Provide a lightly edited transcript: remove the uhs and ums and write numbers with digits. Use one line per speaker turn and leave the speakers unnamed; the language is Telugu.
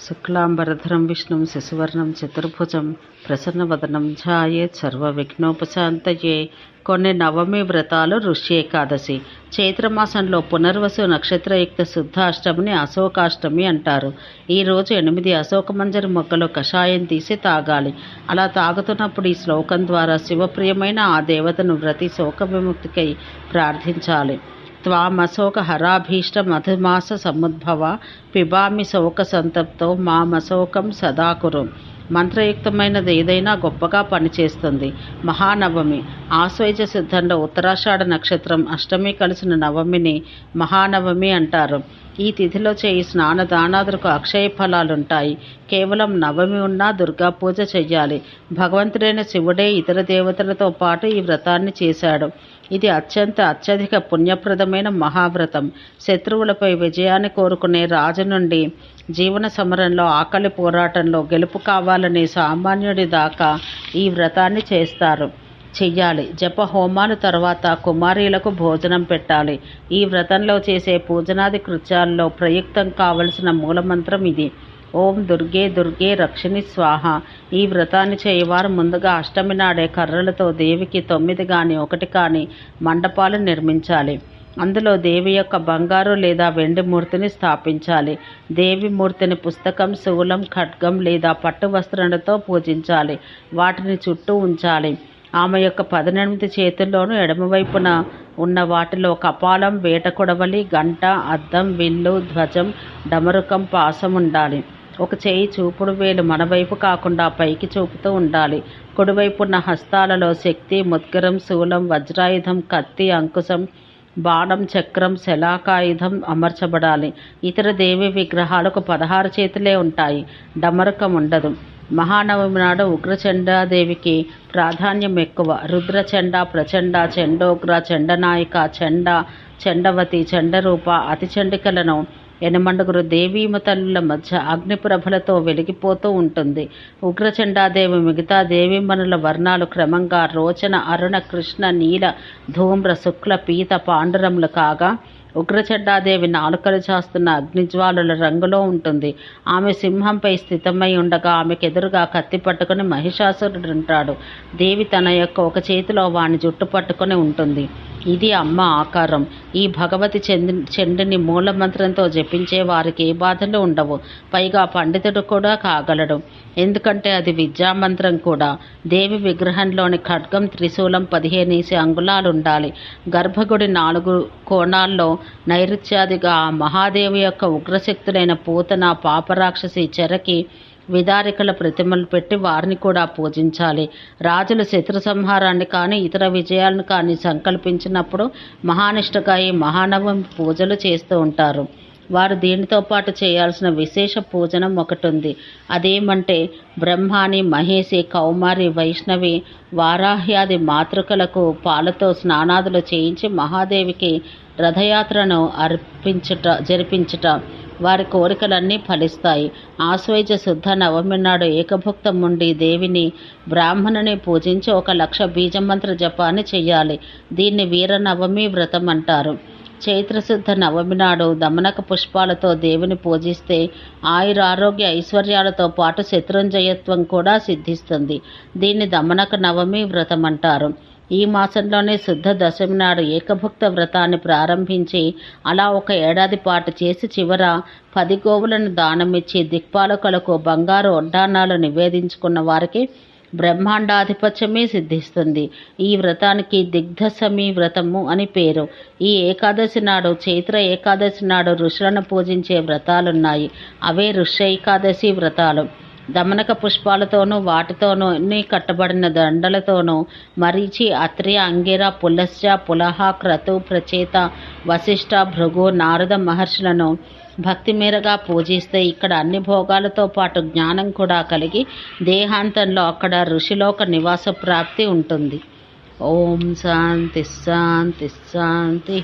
శుక్లాంబరధరం విష్ణుం శశివర్ణం చతుర్భుజం ప్రసన్నవదనం ధ్యాయేత్ సర్వవిఘ్నోపశాంతయే. కొన్ని నవమి వ్రతాలు ఋష్య ఏకాదశి. చైత్రమాసంలో పునర్వసు నక్షత్రయుక్త శుద్ధ అష్టమిని అశోకాష్టమి అంటారు. ఈరోజు 8 అశోకమంజరి మొగ్గలు కషాయం తీసి తాగాలి. అలా తాగుతున్నప్పుడు ఈ శ్లోకం ద్వారా శివప్రియమైన ఆ దేవతను వ్రతి శోక విముక్తికై ప్రార్థించాలి. త్వామశోక హరాభీష్ట మధుమాస సముద్భవ పిబామి శోక సంతప్తో మామశోకం సదాకురు. మంత్రయుక్తమైనది ఏదైనా గొప్పగా పనిచేస్తుంది. మహానవమి ఆశ్వయుజ సిద్ధంలో ఉత్తరాషాఢ నక్షత్రం అష్టమి కలిసిన నవమిని మహానవమి అంటారు. ఈ తిథిలో చేయి స్నాన దానాదులకు అక్షయ ఫలాలుంటాయి. కేవలం నవమి ఉన్నా దుర్గా పూజ చెయ్యాలి. భగవంతుడైన శివుడే ఇతర దేవతలతో పాటు ఈ వ్రతాన్ని చేశాడు. ఇది అత్యధిక పుణ్యప్రదమైన మహావ్రతం. శత్రువులపై విజయాన్ని కోరుకునే రాజు నుండి జీవన సమరంలో ఆకలి పోరాటంలో గెలుపు కావాలనే సామాన్యుడి దాకా ఈ వ్రతాన్ని చెయ్యాలి. జప హోమాలు తర్వాత కుమారీలకు భోజనం పెట్టాలి. ఈ వ్రతంలో చేసే పూజనాది కృత్యాల్లో ప్రయుక్తం కావలసిన మూలమంత్రం ఇది. ఓం దుర్గే దుర్గే రక్షిణి స్వాహ. ఈ వ్రతాన్ని చేయవారు ముందుగా అష్టమి నాడే కర్రలతో దేవికి 9 కానీ 1 కానీ మండపాలు నిర్మించాలి. అందులో దేవి యొక్క బంగారు లేదా వెండి మూర్తిని స్థాపించాలి. దేవి మూర్తిని పుస్తకం, శూలం, ఖడ్గం లేదా పట్టు వస్త్రాలతో పూజించాలి. వాటిని చుట్టూ ఉంచాలి. ఆమె యొక్క 18 చేతుల్లోనూ ఎడమవైపున ఉన్న వాటిలో కపాలం, వేట కొడవలి, గంట, అద్దం, విల్లు, ధ్వజం, డమరుకం, పాసం ఉండాలి. ఒక చేయి చూపుడు వేలు మన వైపు కాకుండా పైకి చూపుతూ ఉండాలి. కుడివైపున్న హస్తాలలో శక్తి, ముద్గరం, శూలం, వజ్రాయుధం, కత్తి, అంకుశం, బాణం, చక్రం, శలాకాయుధం అమర్చబడాలి. ఇతర దేవి విగ్రహాలకు 16 చేతులే ఉంటాయి. డమరుకం ఉండదు. మహానవమి నాడు ఉగ్రచండాదేవికి ప్రాధాన్యం ఎక్కువ. రుద్రచండ, ప్రచండ, చండోగ్ర, చండనాయిక, చండవతి, చండరూప, అతిచండికలను 8 దేవీమ తల్లుల మధ్య అగ్నిప్రభలతో వెలిగిపోతూ ఉంటుంది. ఉగ్రచండాదేవి మిగతా దేవీమణుల వర్ణాలు క్రమంగా రోచన, అరుణ, కృష్ణ, నీల, ధూమ్ర, శుక్ల, పీత, పాండురములు కాగా ఉగ్రచండాదేవి నాలుకలు చాస్తున్న అగ్నిజ్వాలుల రంగులో ఉంటుంది. ఆమె సింహంపై స్థితమై ఉండగా ఆమెకెదురుగా కత్తి పట్టుకుని మహిషాసురుడు ఉంటాడు. దేవి తన యొక్క ఒక చేతిలో వాని జుట్టు పట్టుకొని ఉంటుంది. ఇది అమ్మ ఆకారం. ఈ భగవతి చండిని మూలమంత్రంతో జపించే వారికి ఏ బాధలు ఉండవు. పైగా పండితుడు కూడా కాగలడు. ఎందుకంటే అది విద్యామంత్రం కూడా. దేవి విగ్రహంలోని ఖడ్గం, త్రిశూలం 15 అంగుళాలు ఉండాలి. గర్భగుడి 4 కోణాల్లో నైరుత్యాదిగా మహాదేవి యొక్క ఉగ్రశక్తులైన పూతన, పాపరాక్షసి, చెరకి, విదారికల ప్రతిమలు పెట్టి వారిని కూడా పూజించాలి. రాజులు శత్రు సంహారాన్ని కానీ ఇతర విజయాలను కానీ సంకల్పించినప్పుడు మహానిష్టగా ఈ మహానవమి పూజలు చేస్తూ ఉంటారు. వారు దీనితో పాటు చేయాల్సిన విశేష పూజనం ఒకటి ఉంది. అదేమంటే బ్రహ్మాని, మహేషి, కౌమారి, వైష్ణవి, వారాహ్యాది మాతృకలకు పాలతో స్నానాదులు చేయించి మహాదేవికి రథయాత్రను జరిపించుట. వారి కోరికలన్నీ ఫలిస్తాయి. ఆశ్వయుజ శుద్ధ నవమి నాడు ఏకభుక్తం ఉండి దేవిని, బ్రాహ్మణుని పూజించి 1,00,000 బీజమంత్ర జపాన్ని చెయ్యాలి. దీన్ని వీరనవమి వ్రతం అంటారు. చైత్రశుద్ధ నవమి నాడు దమనక పుష్పాలతో దేవిని పూజిస్తే ఆయురారోగ్య ఐశ్వర్యాలతో పాటు శత్రుంజయత్వం కూడా సిద్ధిస్తుంది. దీన్ని దమనక నవమి వ్రతం అంటారు. ఈ మాసంలోనే శుద్ధ దశమి నాడు ఏకభుక్త వ్రతాన్ని ప్రారంభించి అలా 1 ఏడాది పాటు చేసి చివర 10 గోవులను దానమిచ్చి దిక్పాలకులకు బంగారు ఒడ్డానాలు నివేదించుకున్న వారికి బ్రహ్మాండాధిపత్యమే సిద్ధిస్తుంది. ఈ వ్రతానికి దిగ్దశమి వ్రతము అని పేరు. ఈ ఏకాదశి నాడు, చైత్ర ఏకాదశి నాడు ఋషులను పూజించే వ్రతాలున్నాయి. అవే ఋష్య ఏకాదశి వ్రతాలు. దమనక పుష్పాలతోనూ వాటితోనూ కట్టబడిన దండలతోనూ మరీచి, అత్రి, అంగిర, పులస్య, పులహ, క్రతు, ప్రచేత, వశిష్ఠ, భృగు, నారద మహర్షులను భక్తి మేరగా పూజిస్తే ఇక్కడ అన్ని భోగాలతో పాటు జ్ఞానం కూడా కలిగి దేహాంతంలో అక్కడ ఋషిలోక నివాస ప్రాప్తి ఉంటుంది. ఓం శాంతి శాంతి శాంతి.